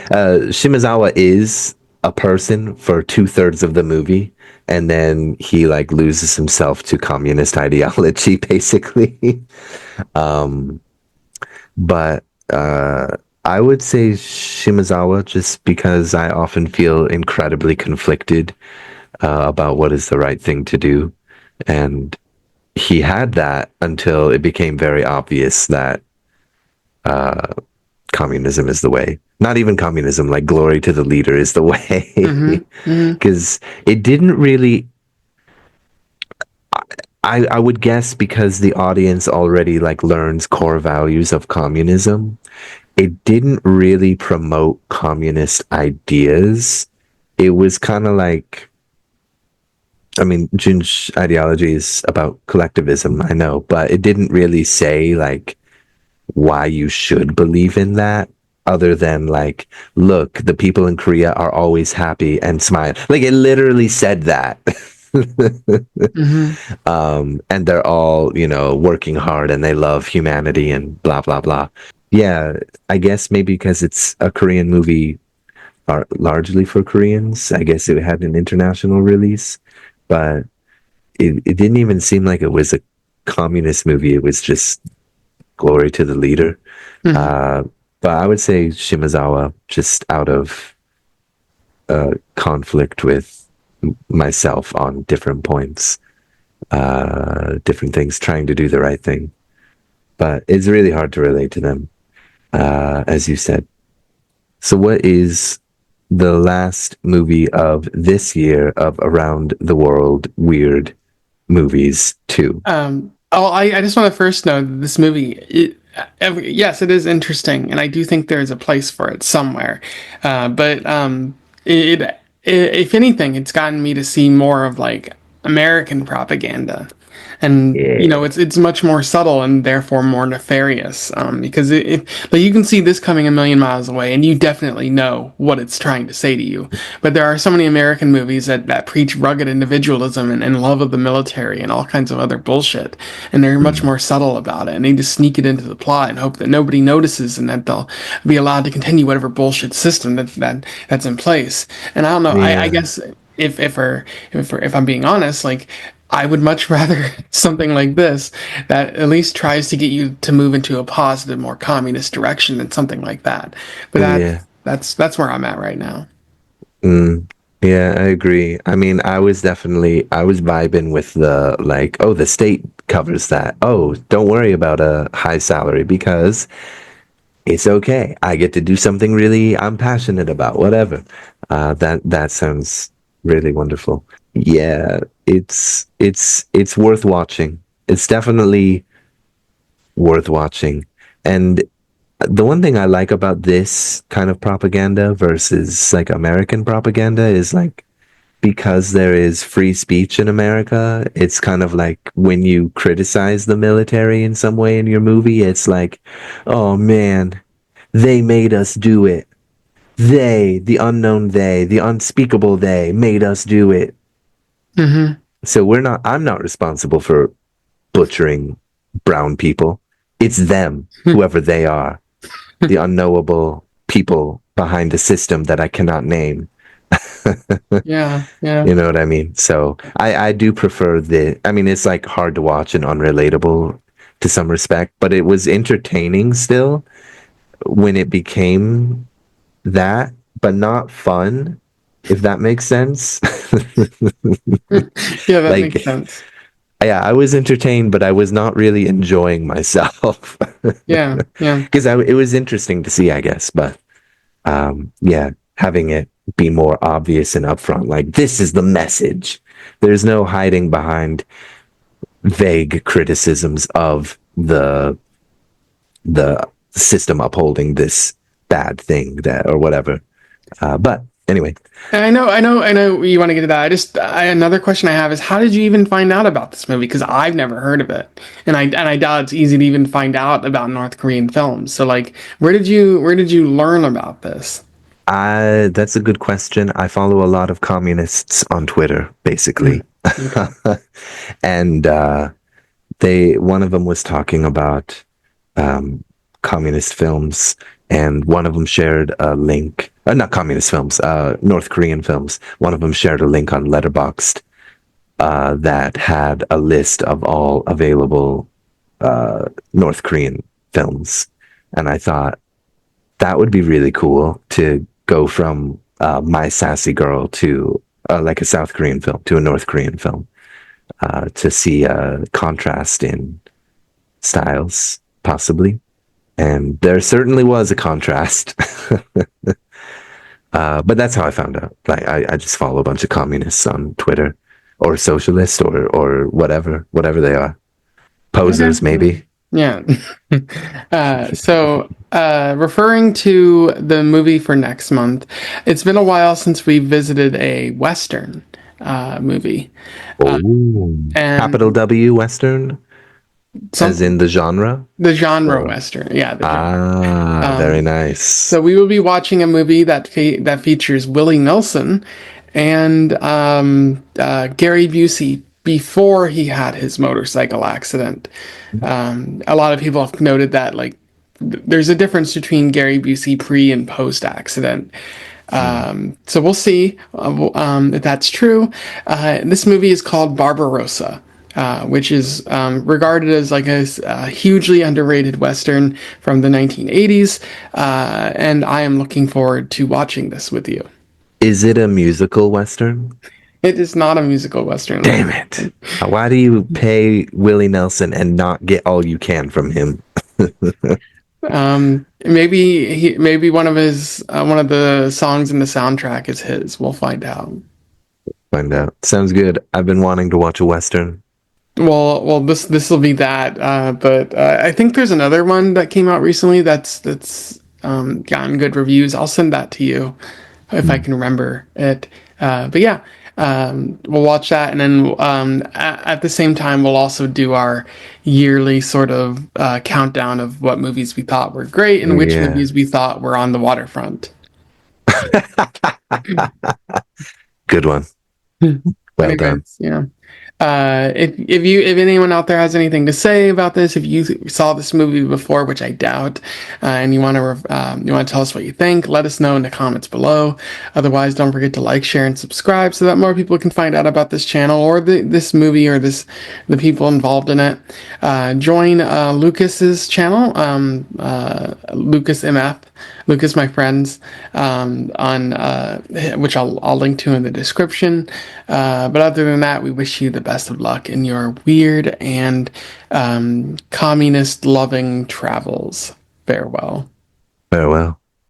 Shimizawa is a person for 2/3 of the movie, and then he like loses himself to communist ideology, basically. but I would say Shimazawa just because I often feel incredibly conflicted about what is the right thing to do. And he had that until it became very obvious that uh, communism is the way. Not even communism, like glory to the leader is the Mm-hmm. way. Mm-hmm. Because it didn't really, I would guess because the audience already like learns core values of communism, it didn't really promote communist ideas. It was kind of like, I mean, Jun's ideology is about collectivism, I know, but it didn't really say like why you should believe in that other than like, look, the people in Korea are always happy and smile. Like it literally said that. Mm-hmm. And they're all, working hard and they love humanity and blah, blah, blah. Yeah, I guess maybe because it's a Korean movie, largely for Koreans, I guess it had an international release, but it didn't even seem like it was a communist movie. It was just glory to the leader. Mm-hmm. Uh, but I would say Shimazawa just out of conflict with myself on different points, different things, trying to do the right thing. But it's really hard to relate to them, as you said. So, what is the last movie of this year of Around the World Weird Movies 2? I just want to first note that this movie, yes, it is interesting, and I do think there is a place for it somewhere. But if anything, it's gotten me to see more of like American propaganda, and Yeah, it's much more subtle and therefore more nefarious. Because like you can see this coming a million miles away, and you definitely know what it's trying to say to you. But there are so many American movies that preach rugged individualism and love of the military and all kinds of other bullshit, and they're much mm, more subtle about it. And they just sneak it into the plot and hope that nobody notices and that they'll be allowed to continue whatever bullshit system that's in place. And I don't know. I yeah, guess if I'm being honest, like I would much rather something like this that at least tries to get you to move into a positive, more communist direction than something like that. But yeah. that's where I'm at right now. Mm, yeah, I agree. I mean, I was vibing with the like, oh, the state covers that. Oh, don't worry about a high salary because it's okay. I get to do something really I'm passionate about, whatever. That sounds really wonderful. Yeah, it's worth watching. It's definitely worth watching. And the one thing I like about this kind of propaganda versus like American propaganda is like because there is free speech in America, it's kind of like when you criticize the military in some way in your movie, it's like, oh man, they made us do it. They, the unknown they, the unspeakable they made us do it. Hmm. So I'm not responsible for butchering brown people. It's them, whoever they are, the unknowable people behind the system that I cannot name. Yeah, yeah. You know what I mean? So I do prefer I mean, it's like hard to watch and unrelatable to some respect, but it was entertaining still when it became that, but not fun, if that makes sense. Yeah, that makes Like, sense. yeah, I was entertained, but I was not really enjoying myself Yeah, yeah. because it was interesting to see, I guess. But yeah, having it be more obvious and upfront, like this is the message. There's no hiding behind vague criticisms of the system upholding this bad thing that or whatever. But anyway, And I know you want to get to that. Another question I have is how did you even find out about this movie? Because I've never heard of it, and I doubt it's easy to even find out about North Korean films. So like, where did you learn about this? I that's a good question. I follow a lot of communists on Twitter, Mm, basically. okay. And they one of them was talking about um, communist films, and one of them shared a link. Not communist films, North Korean films. One of them shared a link on Letterboxd that had a list of all available North Korean films, And I thought that would be really cool to go from My Sassy Girl to like a South Korean film to a North Korean film to see a contrast in styles, possibly. And there certainly was a contrast. But that's how I found out. Like I just follow a bunch of communists on Twitter or socialists or whatever they are. Okay. Posers, maybe. Yeah. Referring to the movie for next month, it's been a while since we visited a Western movie. Oh, capital And W Western, as some in the genre. the genre Or Western. Yeah, the genre. ah, very Um, nice. so we will be watching a movie that features Willie Nelson and Gary Busey before he had his motorcycle accident. A lot of people have noted that there's a difference between Gary Busey pre and post accident. Mm. So we'll see if that's true. This movie is called Barbarossa. Which is regarded as like a hugely underrated Western from the 1980s. And I am looking forward to watching this with you. Is it a musical Western? It is not a musical Western, Damn ladies. it. Why do you pay Willie Nelson and not get all you can from him? Maybe one of the songs in the soundtrack is his. We'll find out. Find out. Sounds good. I've been wanting to watch a Western. Well, this will be that. But I think there's another one that came out recently that's gotten good reviews. I'll send that to you if I Mm. can remember it. But yeah, we'll watch that, and then at the same time, we'll also do our yearly sort of countdown of what movies we thought were great and which Yeah. movies we thought were on the waterfront. Good one. Well done. Anyways, yeah. If anyone out there has anything to say about this, if you saw this movie before, which I doubt, and you want to tell us what you think, let us know in the comments below. Otherwise, don't forget to like, share, and subscribe so that more people can find out about this channel or this movie or the people involved in it. Join Lucas's channel, Lucas MF. Lucas, my friends, on which I'll link to in the description. But other than that, we wish you the best of luck in your weird and communist loving travels. Farewell. Farewell.